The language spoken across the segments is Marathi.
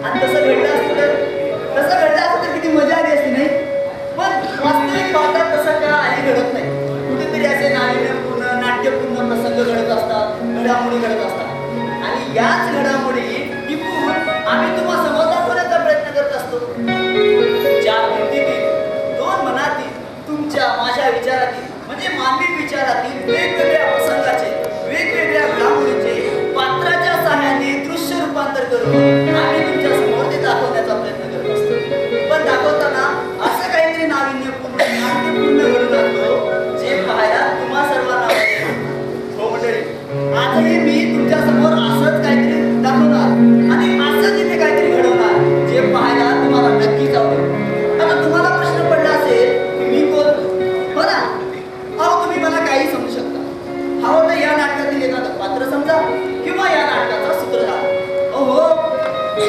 आणि तसं घडलं असतं तर किती मजा आली असती नाही. पण वास्तविक पाहता तसं काही घडत नाही. कुठेतरी असे नाविन्यपूर्ण नाट्यपूर्ण प्रसंग घडत असतात, घडामोडी घडत असतात आणि याच घडामोडी टिपून आम्ही तुम्हा समोर दाखवण्याचा प्रयत्न करत असतो. चार भिंतीतील, दोन मनातील, तुमच्या माझ्या विचारातील म्हणजे मानवी विचारातील वेगवेगळ्या प्रसंगाचे, वेगवेगळ्या घडामोडीचे पात्राच्या सहाय्याने दृश्य रूपांतर करून आम्ही तुमच्या समोर ते दाखवण्याचा प्रयत्न करत असतो. पण दाखवताना असं काहीतरी नाविन्यपूर्ण नाट्यपूर्ण घडून आणतो जे पाहायला तुम्हा सर्वांना आवडेल. हो मंडळी, आजही मी तुमच्या समोर असंच काहीतरी दाखवणार आणि असंच इथे काहीतरी घडवणार जे पाहायला तुम्हाला नक्कीच आवडेल. आता तुम्हाला प्रश्न पडला असेल की मी कोण? हो ना? अहो, तुम्ही मला काही समजू शकता. हवं तर या नाटकातील एखादं पात्र समजा किंवा या नाटकाचा सूत्रधार. हो,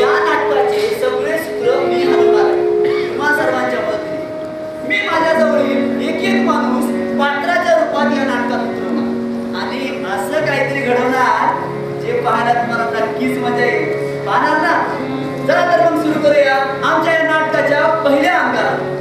या नाटकाचे सगळे सूत्र मी हलवणार आहे तुम्हा सर्वांच्या मदतीने. मी माझ्याजवळील एक एक माणूस पात्राच्या रूपात या नाटकात उतरवणार आणि असं काहीतरी घडवणार जे पाहायला तुम्हाला नक्कीच मजा येईल. पाहणार ना? चला तर मग सुरू करूया आमच्या या नाटकाच्या पहिल्या अंगाला.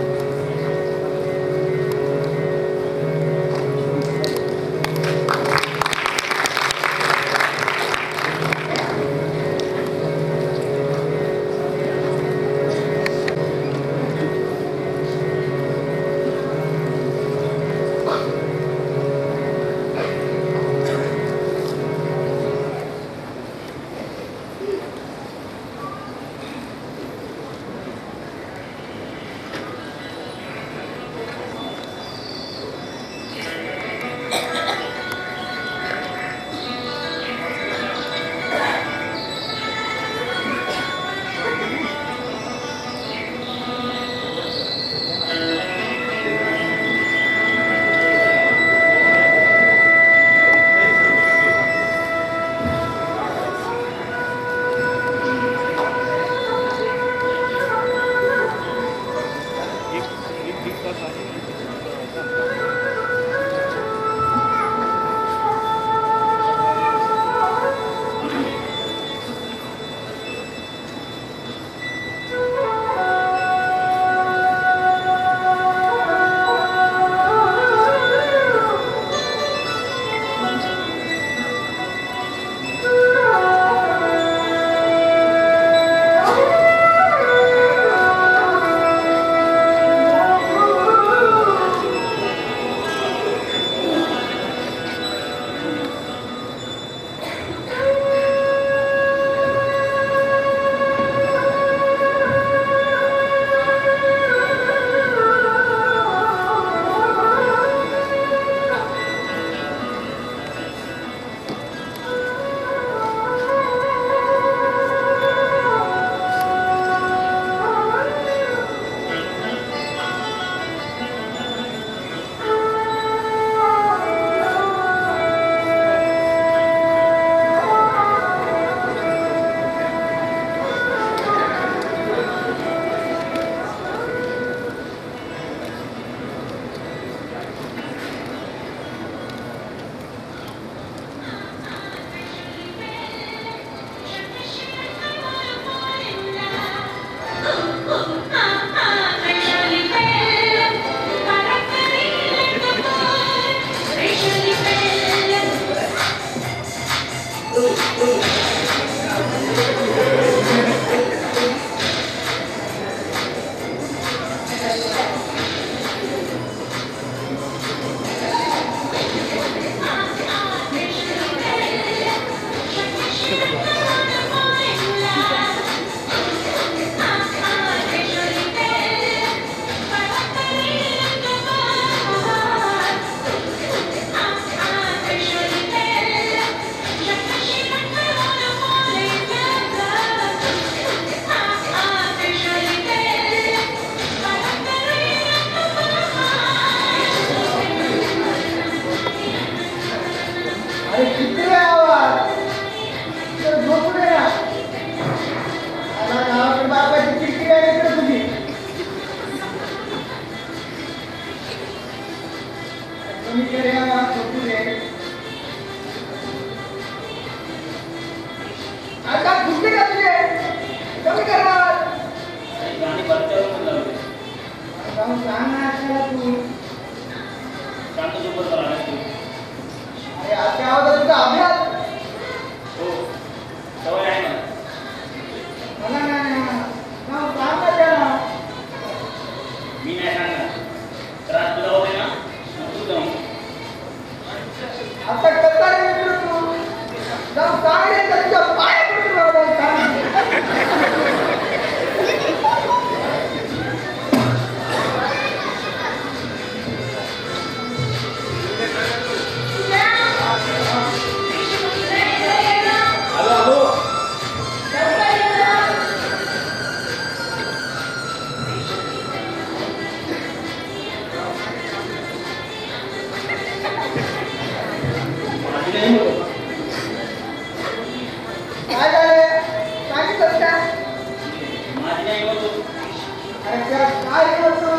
आईच्या काय करतो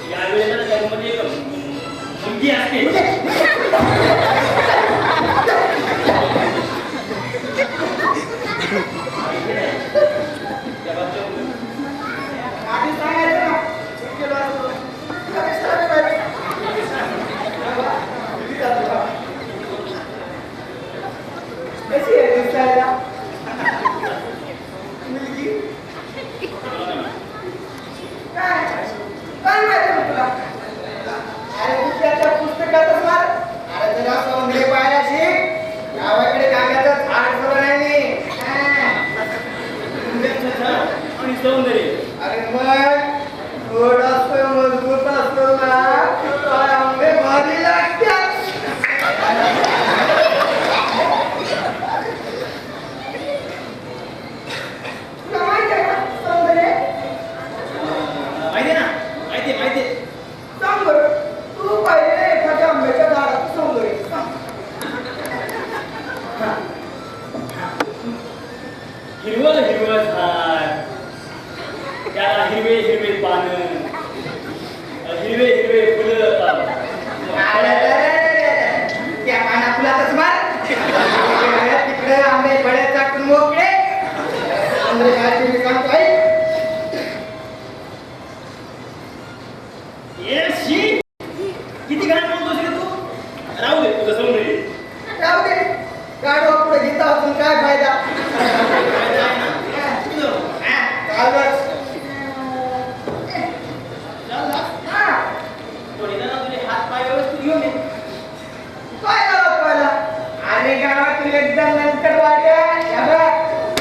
या वेळेला त्यामध्ये मुलगी असते. आधी सांगायचं ना केलं असतं. कशी आहे दिसायला मुलगी? काय काय माहिती मग तुला? अरे तू त्याच्या पुस्तकातच मार. अरे जरा सौंदर्य पाहायला शिक. गावाकडे कागदाचं झाड सुद्धा नाही. आणि सौंदर्य अरे मग थोडंसं मजबूत असतो ना तर आंबे भारी लागतात. तुला माहिती आहे का सौंदर्य? माहिती ना, माहिती सांग बरं, तू पाहिलेलं एखाद्या आंब्याच्या झाडाचं सौंदर्य सांग. हिरवं झाड, त्याला हिरवे पानं, हिरवे फुलं. त्या पाना फुलातच मार. तिकडे आंबे फळे चाटून मोकळे. सौंदर्य काय तुम्ही सांगतो ऐक. किती घाण बोलतोस रे तू? राहू दे तुझं सौंदर्य. राहू दे. गाडवा पुढे घेता असून काय फायदा? चालच. हात पाय व्यवस्थित घेऊन ये. काय गावात पाहिला? अरे गावातून एकदम नंतर वाड्या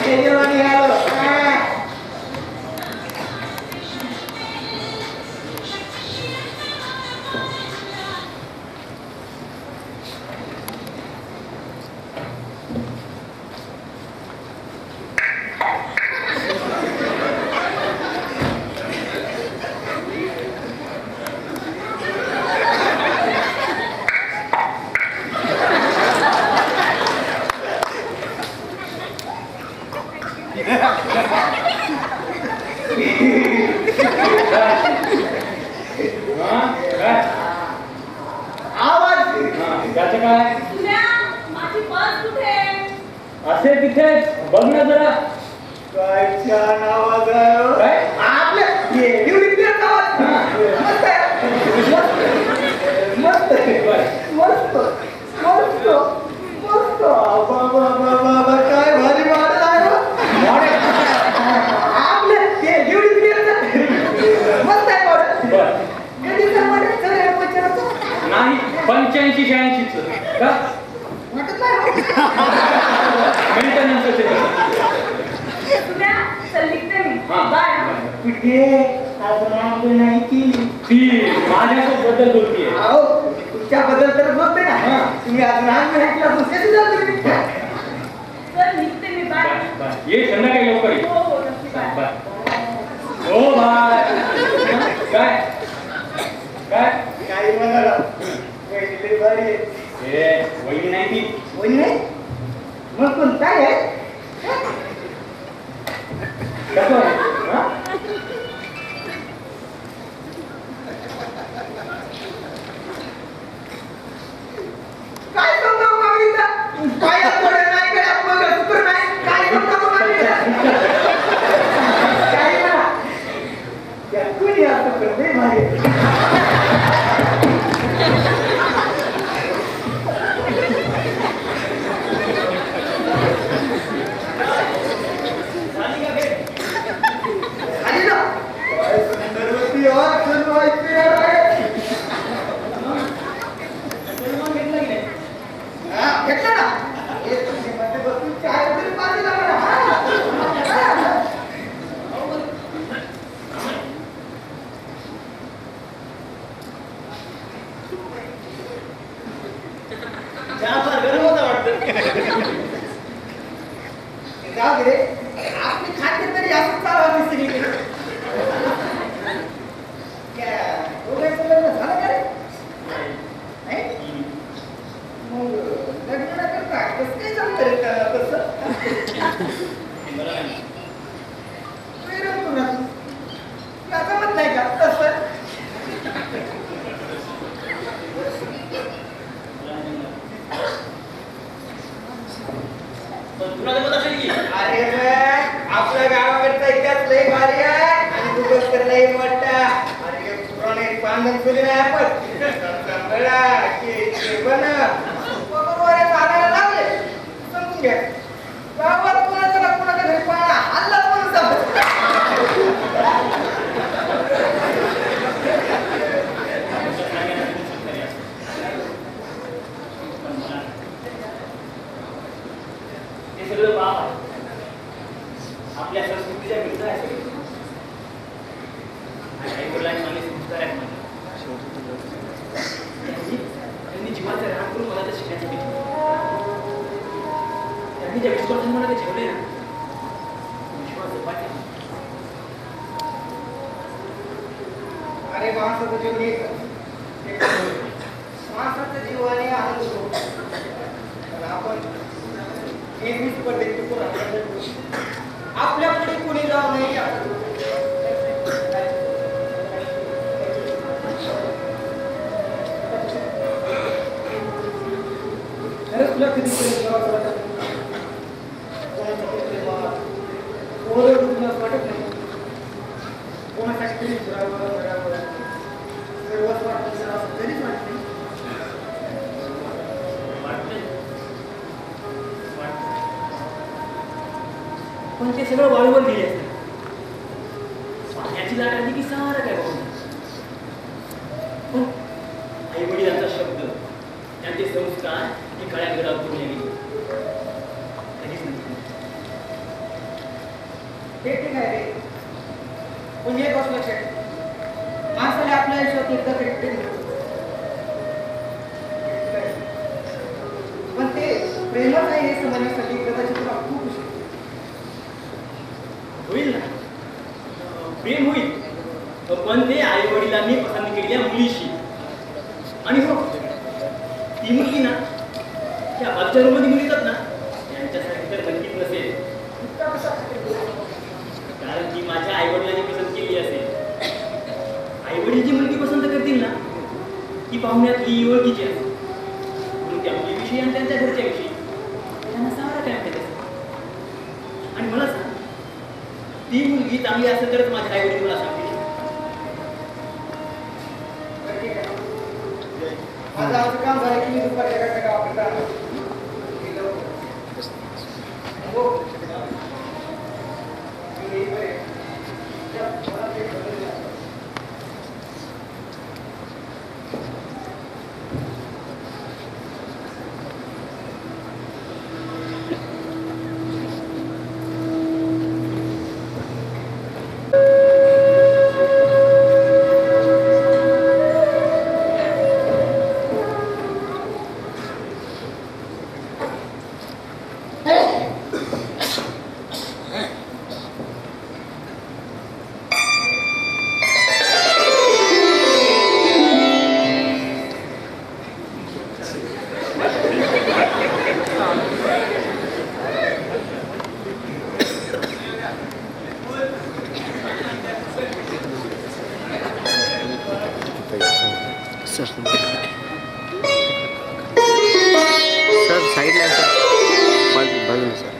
जेवणी आलो. आवाज त्याचं काय माझी पर्स कुठे? असे तिथे बघ ना जरा. काय छान आवाज आहे हो. काय? आपल्या एवढी आवाज मस्त आहे. मस्त आहे. मस्त मस्त मस्त बाबा काय भारी मॉडेल आहे हो. आपल्या एवढी मस्त आहे मॉडेल. कधीचं मॉडेल चल पंचायत नाही 85-86 का वाटत नाही. मेंटेनन्स सुन्या, चल निघते मी. हा. बाय. कुठे अजून आंघोळ नाही केली. ती माझ्याबद्दल बोलतीये. अहो तुमच्याबद्दल तर बोलते ना. तुम्ही अजून आंघोळ ऐकला दुसऱ्याची जाल तुम्ही. चल निघते मी. बाय. बाय. ये संध्याकाळी लवकर ये. हो नक्की बाय. बाय. हो बाय. काय काय काही म्हणाला वहिनी भारी आहे. ए वहिनी नाही ती. वहिनी नाही मग कोण काय आहे? कसं आहे? हा? काय समजावं मागितलं? पायात पडलं नाही, गळ्यात मंगळसूत्र नाही. काय समजावं मागितलं? काही म्हणा. या कुणी असं करते भारी आहे. आली ना? काय सुंदर होती हो, सुनवायची आहे. हा, घेतलं ना? हे तुमच्या मध्ये बसून चाय वगैरे पाजला मला. हा. चहा फार गरम होता वाटतं. जाऊ दे रे. आपली खाद्य तरी असं चालवा सगळीकडे. दोघांचं लग्न झालं का रे? नाही? मग लग्न न करता कसं काय जमतं रे तसं? प्रेरण तुला माणसाचं जीवन माणसाचं जीवन हे आनंद होतो. आपण नेहमीच पद्धती आपल्या पुढे कुणी जाऊ नये तुला कधी वाटत नाही कोणासाठी सर्वच वाटत तरीच वाटते पण ते सगळं वाळूवर गेले असते. पाण्याची लाट आली की सारं काय बघून पण आई वडिलांचा शब्द त्यांचे संस्कार हे काळ्या घरात करून गेले कधीच नाही. ते ठीक आहे रे पण एक गोष्ट लक्षात ठेव. माणसाला आपल्या आयुष्यात एकदा भेटते पण ते प्रेमच आहे हे समजण्यासाठी कदाचित तुला खूप उशीर होईल ना प्रेम होईल पण ते आई वडिलांनी पसंत केलेल्या मुलीशी. आणि हो ती मुलगी ना त्या मागच्या रूममध्ये मुली येतात ना त्यांच्यासाठी तर नक्कीच नसेल कारण ती माझ्या आई वडिलांनी पसंत केली असेल. आई वडील जी मुलगी पसंत करतील ना ती पाहुण्यातली ओळखीची असेल म्हणून त्या मुलीविषयी आणि त्यांच्या घरच्याविषयी त्यांना सारा काय माहिती असेल. आणि मला सांग ती मुलगी चांगली असेल तरच माझ्या आई वडील मला सांगतील. आज आमचं काम झालं की मी दुपारच्या गावाकडे सर साइडला आहे सर बाजूला सर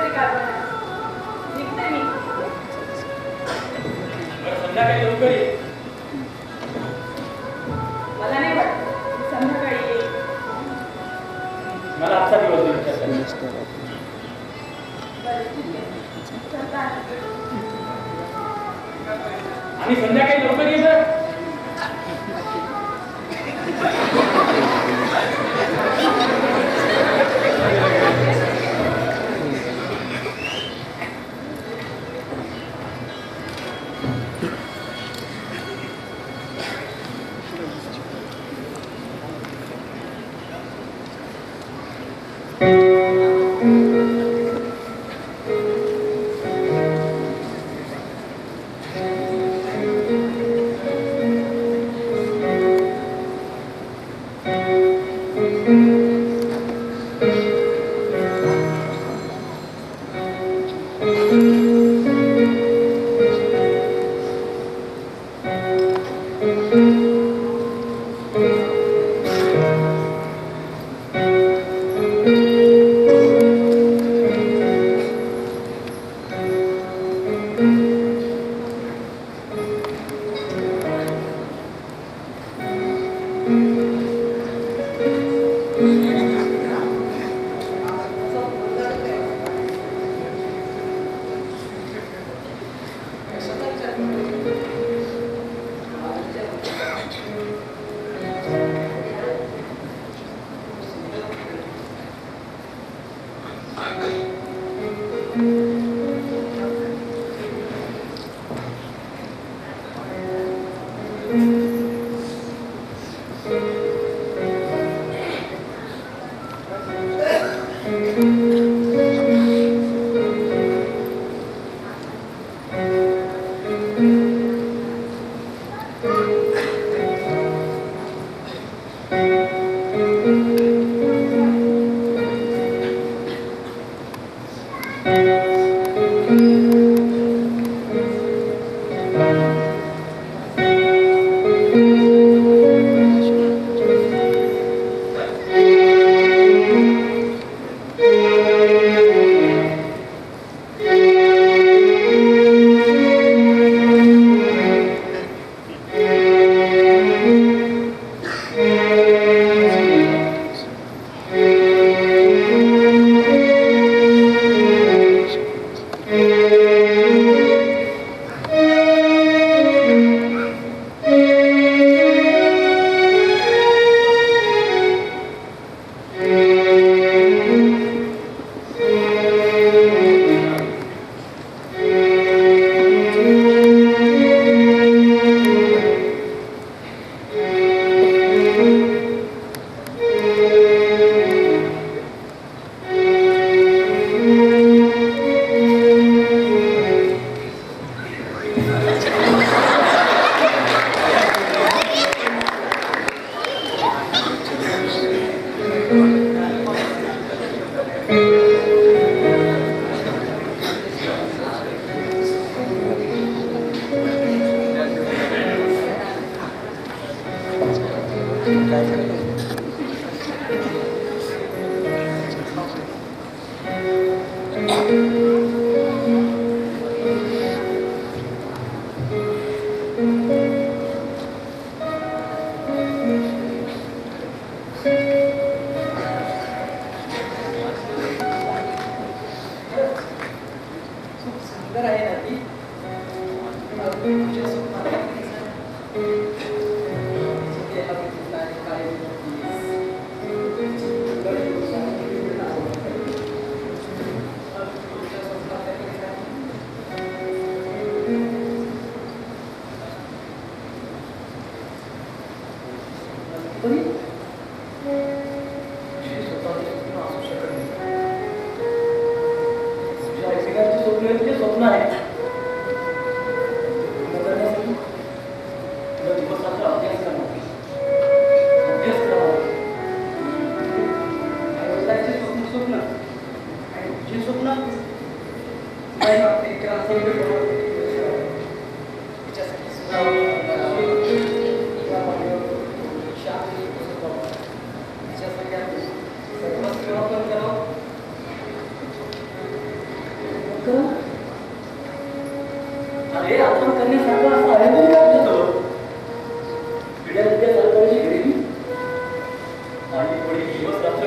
काहीतरी कारभार आहे. निघते मी. बरं, संध्याकाळी लवकर ये. मला नाही वाटत संध्याकाळी येईल. मला आजचा दिवस विचार करा. बरं, ठीक आहे. चलता आहे. आणि संध्याकाळी लवकर ये बरं.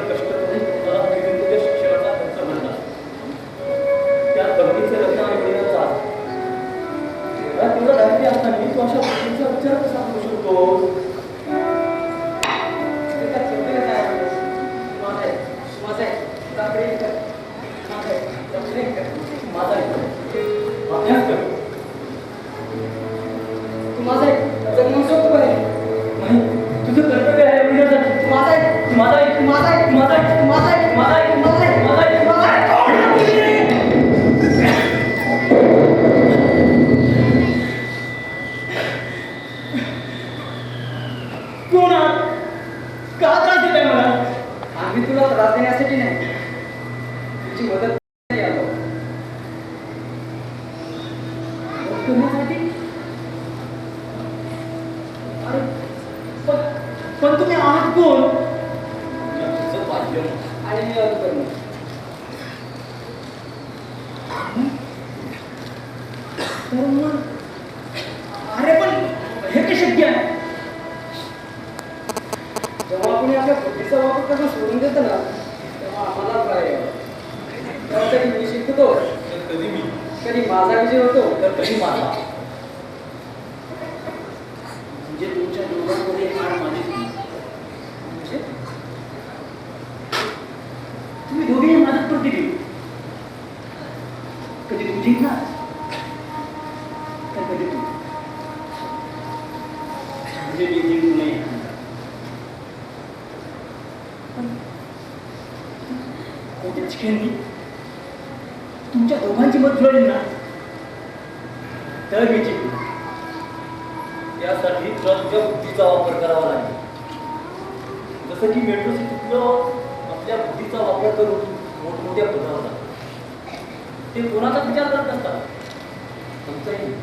कष्ट करून स्वतःला फिरून तुझ्या शिक्षणाचा खर्च भरला. त्या तरुणीचं लग्न आणि वडिलांचा तेवढा धाडसी असताना तू अशा गोष्टींचा विचार कसा करू शकतो? अभ्यास कर. तू माझा आहे जगणं सोपं आहे. नाही, तुझं कर्तव्य आहे वडिलांसाठी. तू माझा आहे तू माझा आहे. तू माझा आहे तू माझा आहे. तू माझा आहे माझा आहे. तू माझा आहे माझा आहे. तू माझा आहे. कोण आहात? का त्रास देताय मला? आम्ही तुला त्रास देण्यासाठी नाही तुझी मदत करण्यासाठी आलो. मदत करण्यासाठी? अरे पण तुम्ही आहात कोण? तुझं पाहिजे आणि मी अर्ज करणार. तर मग अरे पण हे काय शक्य आहे? जेव्हा कोणी आपल्या बुद्धीचा वापर करणं सोडून देतं ना तेव्हा आम्हाला काय कधी मी शिकतो तर कधी मी कधी माझा विजय होतो तर कधी माझा. म्हणजे तुमच्या दोघांमध्ये हार माझी झाली. म्हणजे तुम्ही दोघेही माझ्यात प्रती दिली. कधी तू जिंकणार तर कधी तू. म्हणजे मी जिंकू नये. कोणत्याच खेळणी तुमच्या दोघांची मत जुळली ना तर मी जिंकू. यासाठी तुला तुझ्या बुद्धीचा वापर करावा लागेल. जसं की मेट्रो सिटीतलं आपल्या बुद्धीचा वापर करून मोठमोठ्या पदावर जातात. ते कोणाचाच विचार करत नसतात. तुमचंही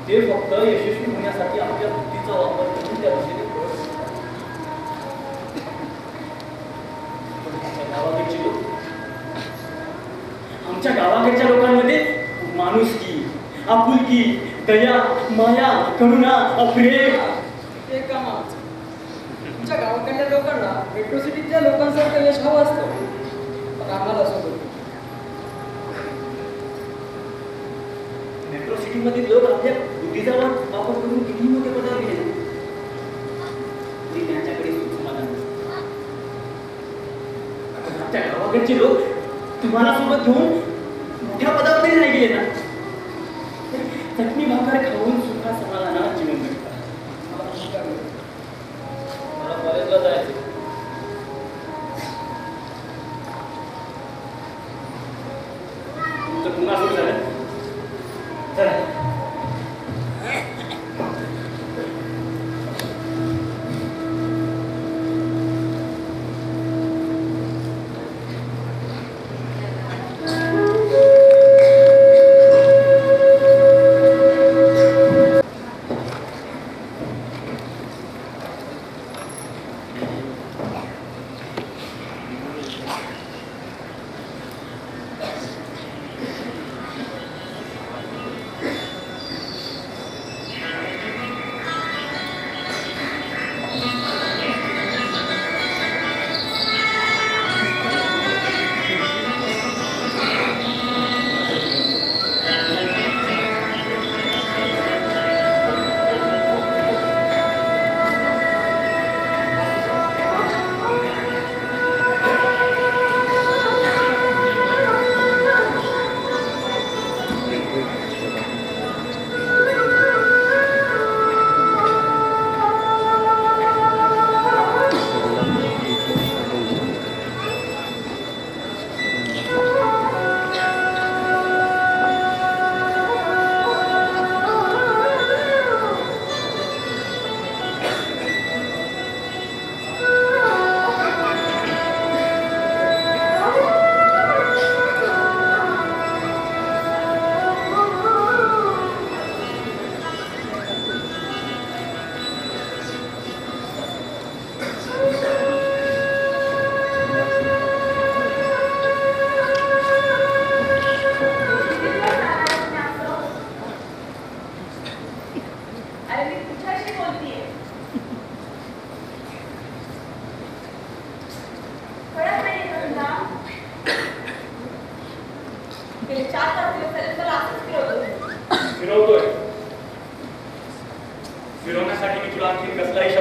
ते फक्त यशस्वी होण्यासाठी आपल्या बुद्धीचा वापर करून त्या दिशेने पळत असतात. गावाकडचे लोक आमच्या गावाकडच्या लोकांमध्ये माणुसकी, आपुलकी, दया, माया, करुणा, प्रेम. ते काम आमचं. तुमच्या गावाकडल्या लोकांना मेट्रो सिटीच्या लोकांसारखं यश हवं असतं पण आम्हाला सोबत मेट्रो सिटीमधील लोक आपल्या बुद्धीचा वापर करून किती मोठे पदावर गेले तरी त्यांच्याकडे समाधान नसतं. आमच्या गावाकडचे लोक तुम्हाला सोबत घेऊन मोठ्या पदावर तरी नाही गेले ना चटणी भाकर खाऊन सुखा समाधानात जीवन जगतात. मला कॉलेजला जायचं. तुमचं पुन्हा सुरू झालं. चला.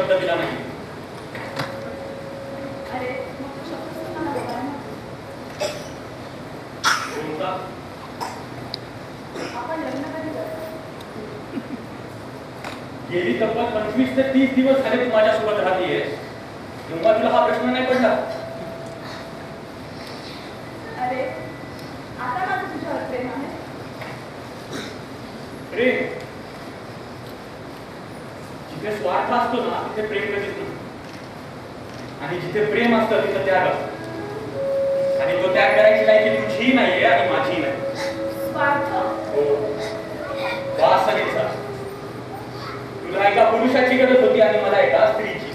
शब्द दिला नाही. अरे मग तू शब्दच मला बोला ना. कोणता? आपण लग्न कधी करतो? गेली तब्बल 25 ते 30 दिवस झाले तू माझ्यासोबत राहतेयस, तेव्हा तुला हा प्रश्न नाही पडला? अरे आता माझं तुझ्यावर प्रेम आहे. प्रेम जिथे स्वार्थ असतो ना तिथे प्रेम कधीच नसतं, आणि जिथे प्रेम असतं तिथे त्याग असतो, आणि तो त्याग करायची लायकी तुझीही नाहीये आणि माझीही नाही. स्वार्थ? हो, वासनेचा. तुला एका पुरुषाची गरज होती आणि मला एका स्त्रीची.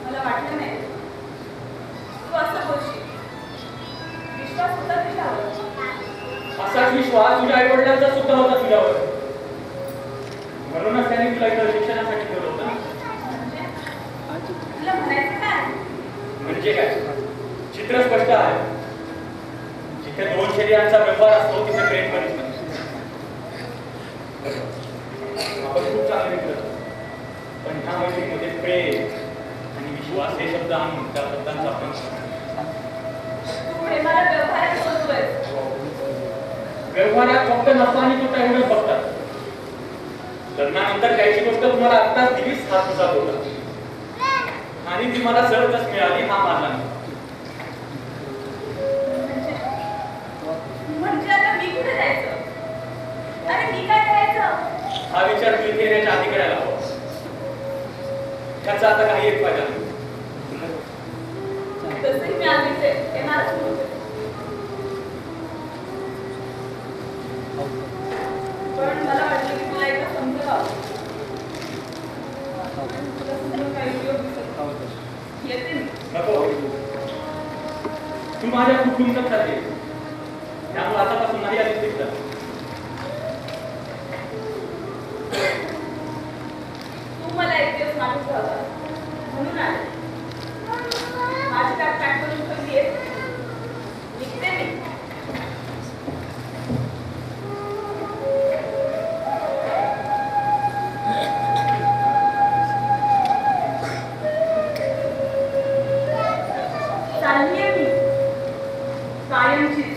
मला वाटलं नाही तू असं बोलशील. विश्वास होता तुझ्यावर. असाच विश्वास तुझ्या आई वडिलांचा सुद्धा होता तुझ्यावर, म्हणूनच त्यांनी तुला इथं शिक्षणासाठी ठेवलं होतं ना. म्हणजे तुला म्हणायचं काय? म्हणजे काय? चित्र स्पष्ट आहे. जिथे दोन शरीरांचा व्यवहार असतो तिथे प्रेम कधीच नाही. आपण खूप चांगले मित्र आहोत, पण ह्या मैत्रीमध्ये प्रेम आणि विश्वास हे शब्द आणून त्या शब्दांचा आपण तू प्रेमाला व्यवहारात बोलतोयस. व्यवहारात फक्त नफा आणि तोटा एवढंच बघतात. लग्नानंतर काहीची गोष्ट तुम्हाला आत्ताच दिलीच हा तुझा तोटा, आणि ती मला सहजच मिळाली हा माझा नाही. म्हणजे आता मी कुठे जायचं? अरे मी काय करायचं? हा विचार तू इथे येण्याच्या आधी करायला हवा. त्याचा आता काही एक फायदा नाही. तसंही मी आधीच येणारच नव्हते. पण मला वाटलं की तुला एकदा समजावं. तुला समजून काही उपयोग दिसत नाही. येते मी. नको, तू माझ्या खूप गुंतत राहते, त्यामुळे आतापासून नाही आली तिथं. तू मला एक दिवस माणूस झाला म्हणून आले. माझी बॅग पॅक करून ठेवली आहे. निघते मी. चाललीये मी कायमचीच.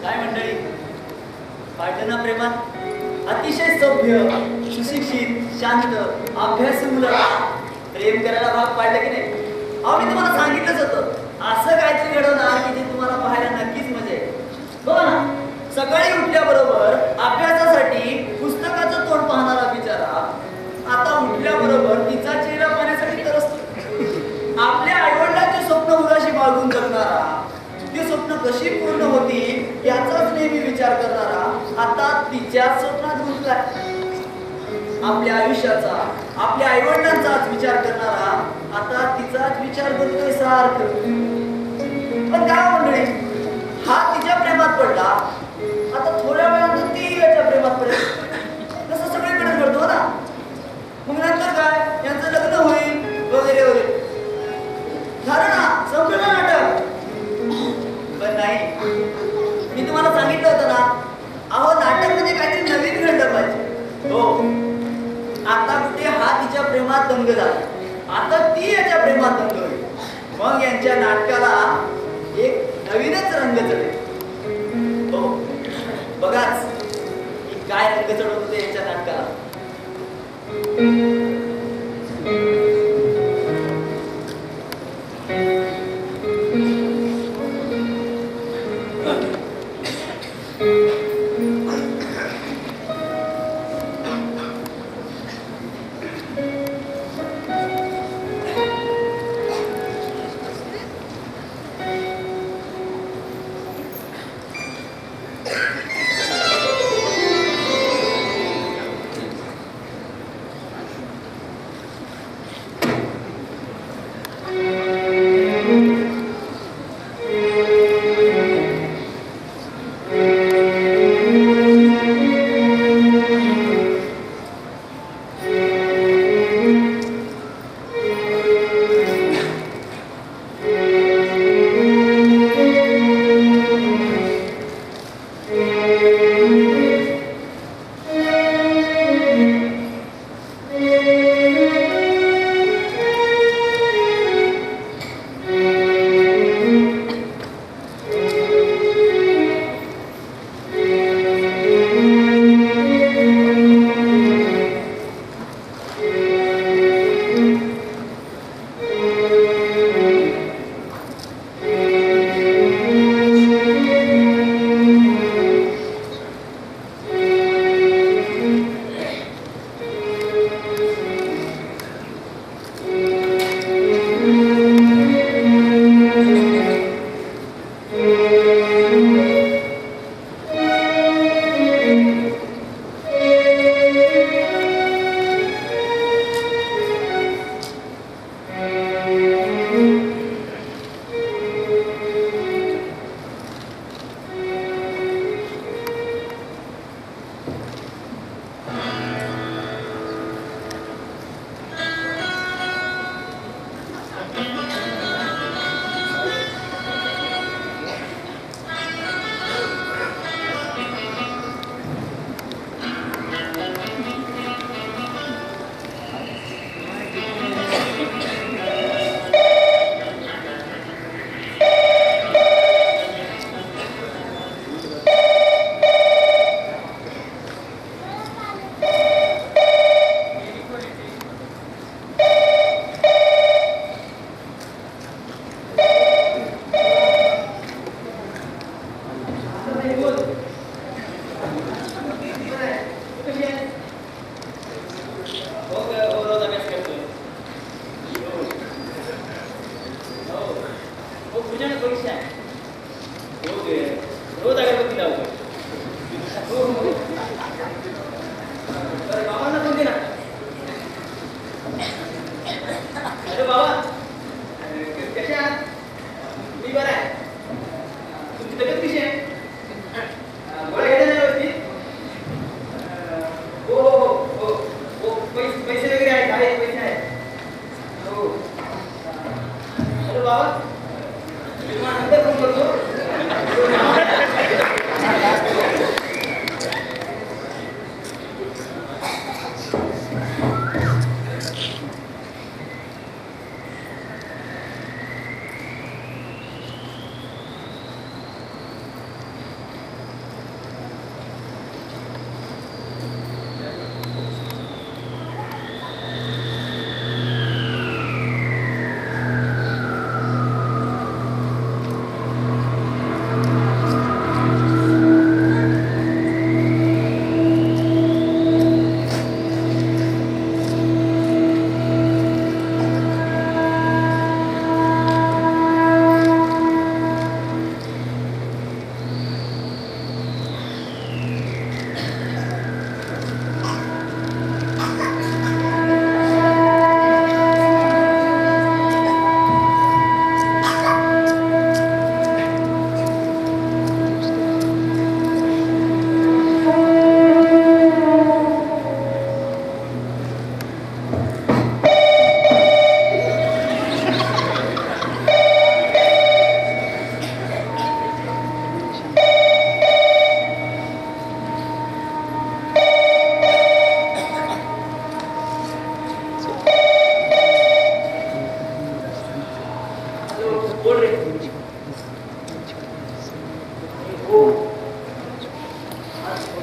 काय मंडळी, पाठना प्रेमात अतिशय सभ्य, सुशिक्षित, शांत, अभ्यासू मुलं प्रेम करायला भाग पाडलं की नाही? अहो मी तुम्हाला सांगितलंच होतं, असं काहीतरी घडवणार की ते तुम्हाला पाहायला नक्कीच मजा येईल. बघा ना, सकाळी उठल्याबरोबर अभ्यासासाठी पुस्तकाचं तोंड पाहणारा बिचारा आता उठल्याबरोबर तिचा चेहरा पाहण्यासाठी तरसतो. आपल्या आईवडिलांचे स्वप्न उदाशी बाळगून जगणारा, ती स्वप्न कशी पूर्ण होती याचाच नेहमी विचार करणारा आता तिच्याच स्वप्नात गुंतलाय. आपल्या आयुष्याचा, आपल्या आईवडिलांचाच विचार करणारा आता तिचाच विचार करतोय सारखं. पण काय मंडळी, हा तिच्या प्रेमात पडला यांच्या नाटकाला एक नवीनच रंग चढेल. हो, बघाच की काय रंग चढवत होते यांच्या नाटकाला.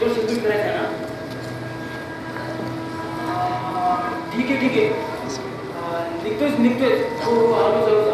तो शेड्यूल करायचा ना? ठीक आहे ठीक आहे. निघतोय. हो आलो जरूर.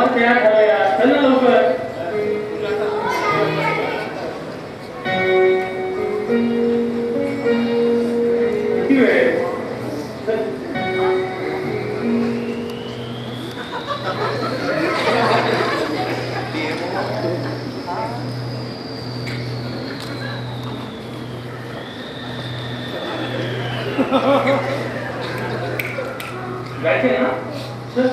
मग तयार झालंया चल ना लवकर किती वेळ चल. जायचंय ना चल.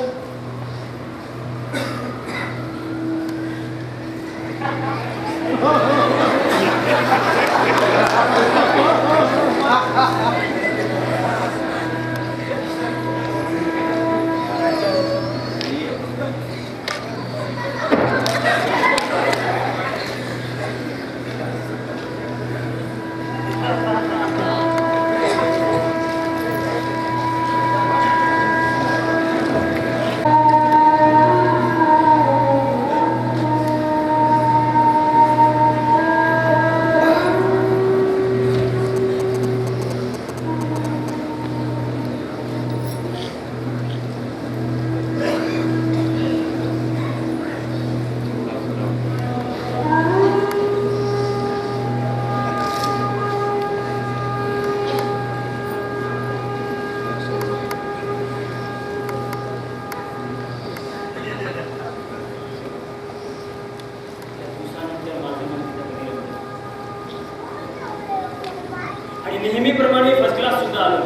आणि नेहमीप्रमाणे फर्स्ट क्लास सुद्धा आलो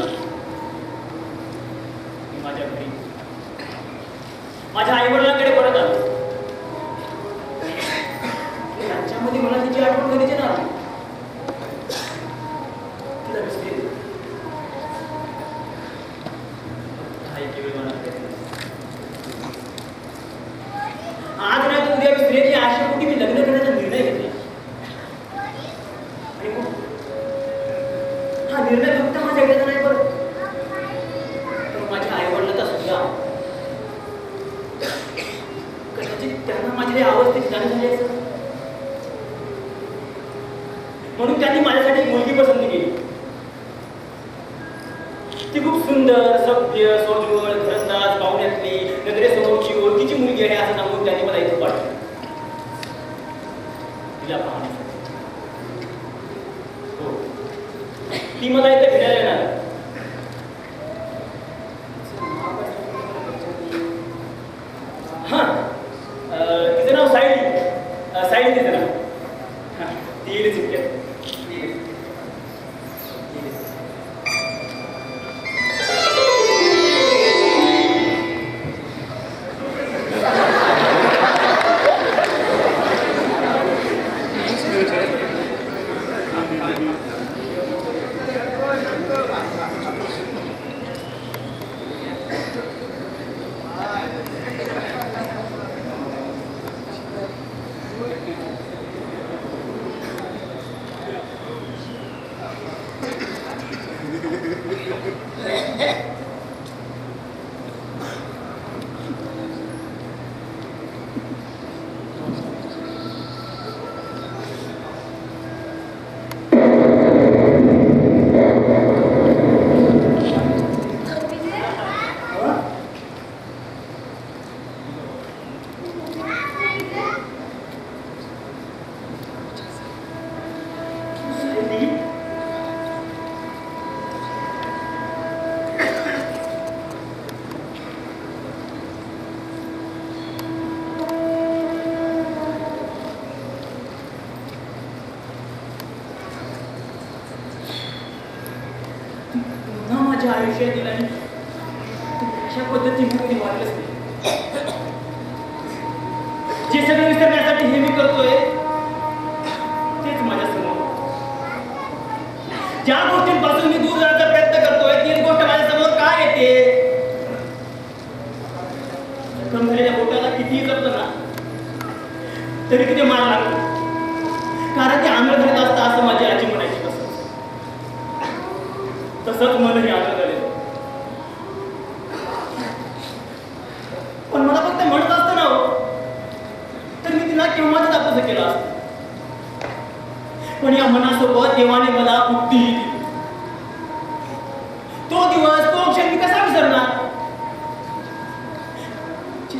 मी माझ्या घरी माझ्या आईवडिलांकडे परत आलो. त्यांच्यामध्ये मला तिची आठवण कधीची ना तिला विसरेल आज नाही तर उद्या विसरेल या आशेपोटी मी लग्न करण्याचा निर्णय घेतला. आणि मग हा निर्णय फक्त माझ्या एकट्याचा नाही बरं तर माझ्या आईवडिलांचा सुद्धा. कदाचित त्यांना माझ्या या अवस्थेची जाणीव झाली असेल म्हणून त्यांनी माझ्यासाठी एक मुलगी पसंत केली. ती खूप सुंदर सभ्य सोजवळ घरंदाज पाहुण्यातली नजरेसमोरची ओळखीची मुलगी आहे असं सांगून त्यांनी मला इथं पाठवलं तिला पाहण्यासाठी. हो ती मला इथं फिरायला येणार. हा तिचं नाव सायली सायली तिचं नाव. हा ती येईल चिटक्यात. माझ्या आयुष्यातील आणि अशा पद्धतीने कधी वाटलंच नाही. जे सगळं विसरण्यासाठी हे मी करतोय तेच माझ्या समोर. ज्या गोष्टींपासून मी दूर जाण्याचा प्रयत्न करतोय तीच गोष्ट माझ्या समोर काय येते. जखम झालेल्या बोटाला कितीही जपलं ना तरी तिथे मार लागतो कारण ते आंधळ झालेलं असतं असं माझी आजी म्हणायची. तसंच मनही आलं झालेलं. पण मला फक्त म्हणत असतं ना हो तर मी तिला केव्हाच तपस केला असतं. पण या मनासोबत देवाने मला बुद्धी दिली. तो दिवस तो क्षण मी कसा विसरणार. जे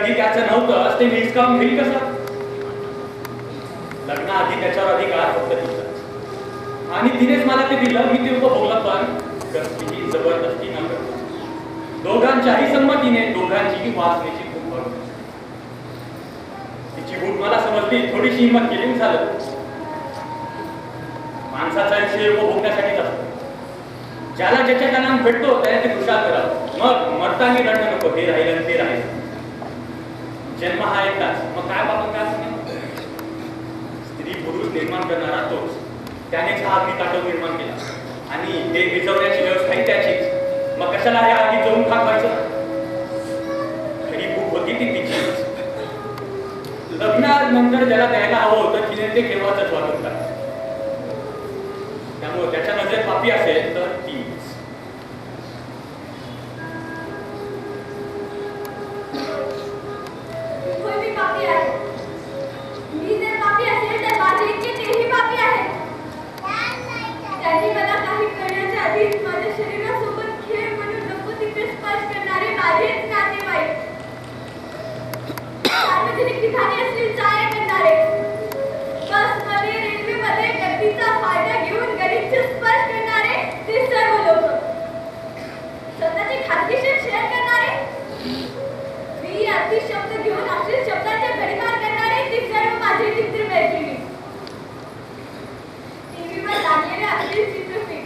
कधी त्याचं नव्हतं ते मी हिसकावून घेईल कसं? लग्नाआधी त्याच्यावर अधिकार फक्त तिचा आणि तिनेच मला ते दिलं, मी ते उपभोगलं, पण कसलीही जबरदस्ती न करता दोघांच्याही संमतीने, दोघांचीही वासनेची खूप भर. तिची भूक मला समजली, थोडीशी हिंमत केली झालं. माणसाचा विषय उपभोगण्यासाठीच असतो. ज्याला ज्याच्या कानात भेटतो त्याने ते खुशाल करावं. मग मरतानी रडणं नको, हे राहिलं ते राहिलं. जन्म हा एकदाच, मग काय बाबा काय सांगेल? स्त्री पुरुष निर्माण करणारा तोच, त्यानेच हा अग्नी ताटव निर्माण केला आणि ते विजवण्याची व्यवस्थाही त्याचीच. मग कशाला हे आधी जाऊन खाक व्हायचं? खरी भूक होती ती तिचीच. लग्नानंतर ज्याला द्यायला हवं होतं तिने ते केव्हाच वाटून टाकलं. त्यामुळे त्याच्या नजरेत पापी असेल तर तीच. मी पापी आहे. मी जर पापी असेल तर माझे इतके तेही पापी आहेत. त्यांनी मला काही करण्याच्या आधीच माझ्या शरीरासोबत खेळ म्हणून नको तिथे स्पर्श करणारे माझेच नातेवाईक, सार्वजनिक ठिकाणी असलेली जाया करणारे, बसमध्ये रेल्वेमध्ये गर्दीचा फायदा घेऊन गलिच्छ स्पर्श करणारे ते सर्व लोक, स्वतःची खाजगीशीर शेअर करणारे, मी अति शब्द घेऊन अश्लील शब्दांचे भडीमार करणारे ते सर्व माझे मित्र मैत्रिणी, टीव्हीवर लागलेले अश्लील चित्रफित,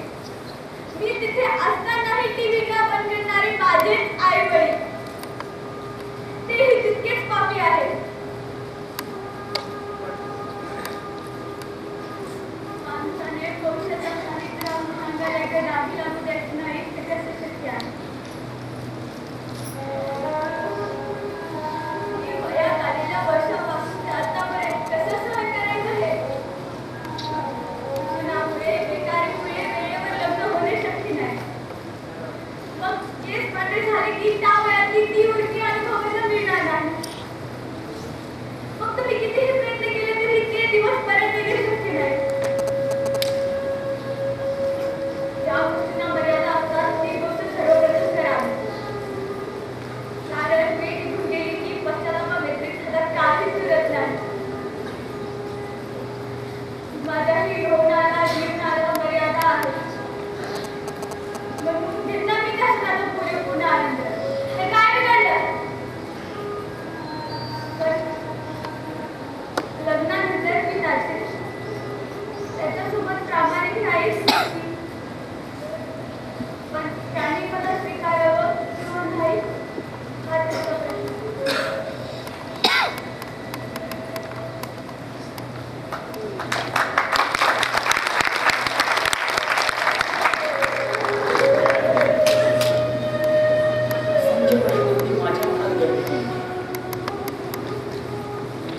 मी तिथे असतानाही टीव्ही न बंद करणारे माझेच आई वडील, तेही तितकेच पापी आहेत. माणसाने भविष्याच्या चारित्र्य अंगाला दाबी लागू द्यायची नाही, ते कसे शक्य आहे? मी वयात आलेल्या वर्षापासून ते आतापर्यंत कसं सहन करायचं हे? जीवनामुळे, बेकारीमुळे वेळेवर लग्न होणे शक्य नाही. मग केस पांढरे झाले की त्या वयातली ती उलटी अनुभवायला मिळणार नाही. फक्त मी कितीही प्रयत्न केले तरी ते दिवस परत येणे शक्य नाही. ज्या गोष्टींना मर्यादा असतात ती गोष्ट सर्वप्रथम करावी. कारण वेळ निघून गेली की पश्चातापाव्यतिरिक्त हातात काहीच उरत नाही. माझ्याही होणारा जीवनाला मर्यादा आहे. म्हणून घेतला मी त्या क्षणाचा पुरेपूर्ण आनंद. हे काय बिघडलं? पण लग्नानंतर मी जाते. त्याच्यासोबत प्रामाणिक राहील, पण त्याने मला स्वीकारावं किंवा नाही हा त्याचा प्रश्न.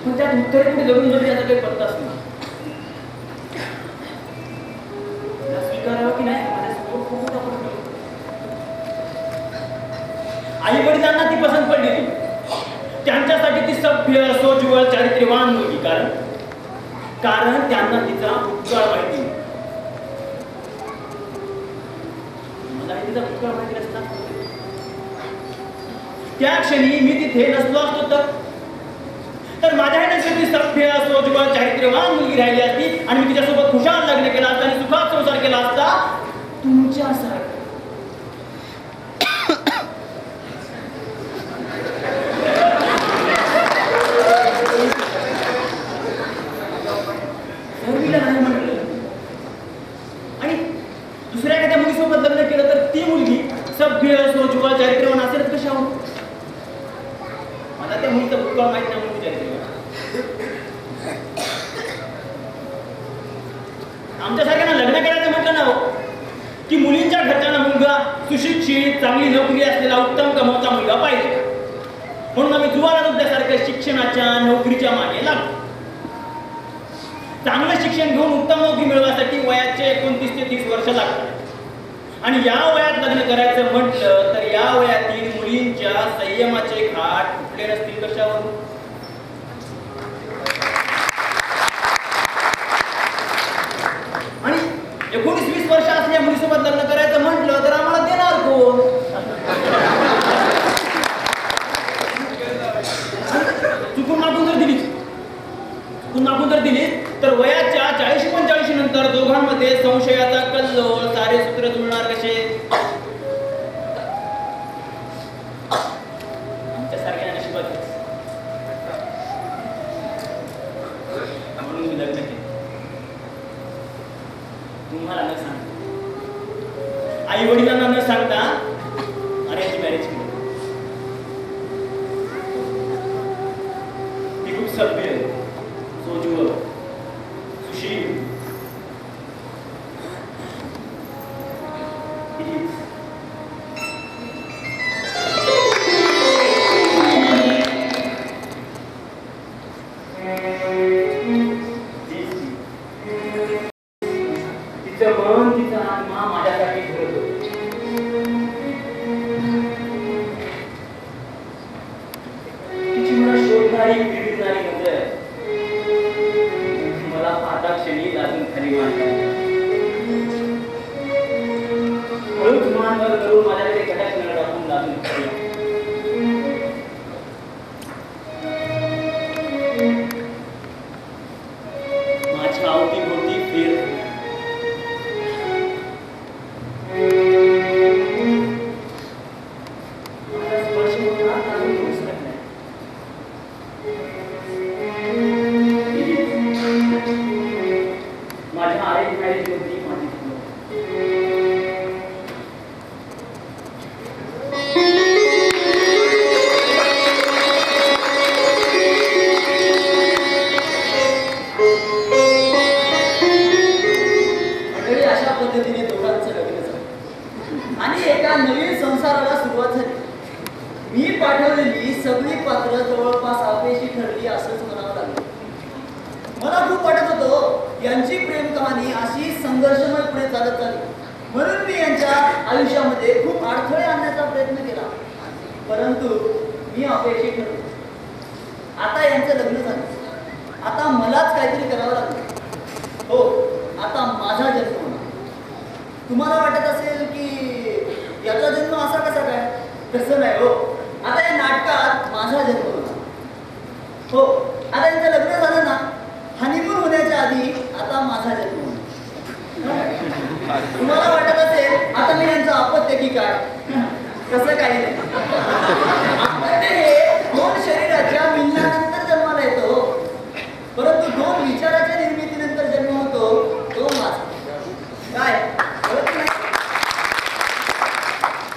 पण त्यात उत्तर कुठे जडून जरी याचा काही पत्ताच नाही. तिला स्वीकारावं की नाही माझ्यासमोर खूप मोठा प्रश्न होता. आई वडिलांना ती पसंत पडली ती. त्यांच्यासाठी ती सभ्य, सोज्वळ, चारित्र्यवान मुलगी. कारण त्यांना तिचा भूतकाळ माहिती. मलाही तिचा भूतकाळ माहिती नसता. त्या क्षणी मी तिथे नसलो असतो तर माझ्या नजरेत सभ्य, सोज्वळ, चारित्र्यवान मुलगी राहिली असती आणि मी तिच्यासोबत खुशाल लग्न केलं असतं आणि सुखात संसार केला असता तुमच्यासारखं. सर्वीला नाही म्हटलं आणि दुसऱ्या एखाद्या मुलीसोबत लग्न केलं तर ती मुलगी सभ्य, सोज्वळ, चारित्र्यवान असेलच कशावर? मला त्या मुलीचा भूतकाळ माहित नाही म्हणून विचार केला. आमच्यासारख्यांना लग्न करायचं म्हटलं ना की मुलींच्या घरच्यांना मुलगा सुशिक्षित, चांगली नोकरी असलेला, उत्तम कमवता मुलगा पाहिजे. म्हणून आम्ही जुवाला दुसऱ्यासारख्या शिक्षणाच्या, नोकरीच्या मागे लागतो. चांगलं शिक्षण घेऊन उत्तम नोकरी मिळवण्यासाठी वयाचे 29 ते 30 वर्ष लागतात आणि या वयात लग्न करायचं म्हटलं तर या वयातील मुलींच्या संयमाचे घाट कुठले नसतील कशावरून? आणि 19-20 वर्ष असलेल्या मुलीसोबत लग्न करायचं म्हटलं तर आम्हाला देणार कोण? चुकून मागून जर दिलीच तर वयाच्या 40-45 नंतर दोघांमध्ये संशयाचा कल्लोळ, सारे सूत्र जुळणार कसे? आमच्यासारख्या नशिबातच म्हणून मी लग्न केलं. तुम्हाला न सांगता, आई वडिलांना न सांगता अरेंज मॅरेज केलं. ती खूप सभ्य, सोजवळ, सुशील, तिचं मन, तिचा आत्मा माझ्यासाठी घडत होते. तिची मला शोधणारी, पिळणारी नजर मला पाहता क्षणी लाजून खाली मारतात. हळूच मान वर करून माझ्याकडे कटाक्ष न टाकून लाजून खाली. माझ्या अवतीभोवती फिर माझा स्पर्श होता अजून दुसरं नाही. माझ्या अरेंज मॅरेज होती माझी फुलं. मंडळी, अशा पद्धतीने दोघांचं लग्न झालं आणि एका नवीन संसाराला सुरुवात झाली. मी पाठवलेली सगळी पात्र जवळपास अपयशी ठरली असंच म्हणावं लागलं. मला खूप वाटत होतं यांची प्रेम कहाणी अशी संघर्षमय पुढे चालत चालली. म्हणून मी यांच्या आयुष्यामध्ये खूप अडथळे आणण्याचा प्रयत्न केला, परंतु मी अपयशी ठरलो. आता यांचं लग्न झालं, आता मलाच काहीतरी करावं लागलं. हो, आता माझा जन्म होणार. तुम्हाला वाटत असेल की याचा जन्म असा कसा काय? तसं नाही हो. आता या नाटकात माझा जन्म होणार. हो, आता यांचं लग्न झालं ना, हनीमून होण्याच्या आधी आता माझा जन्म होणार. तुम्हाला वाटत असेल आता मी यांचं अपत्य की काय? तसं काही नाही. अपत्य हे दोन शरीराच्या मिलनानंतर जन्माला येतो, परंतु दोन विचाराच्या निर्मितीनंतर जन्म होतो तो माझा. काय कळत नाही?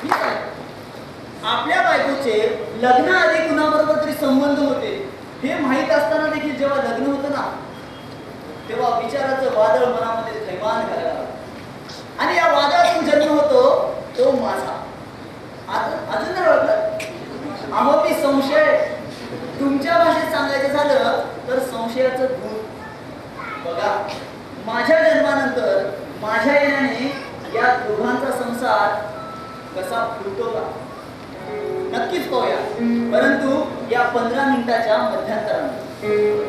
ठीक आहे. आपल्या बायकोचे लग्नाआधी कुणाबरोबर तरी संबंध होते हे माहीत असताना देखील जेव्हा लग्न होतं ना, तेव्हा विचाराचं वादळ मनामध्ये थैमान करायला लागलं. आणि या वादळातून जन्म होतो तो माझा. अजून नाही ओळखलं? अहो, मी संशय. तुमच्या भाषेत सांगायचं झालं तर संशयाचं गुण. बघा, माझ्या जन्मानंतर माझ्या येण्याने या दोघांचा संसार कसा फुलतो का नक्कीच पाहूया, परंतु या 15 मिनिटाच्या मध्यंतराने.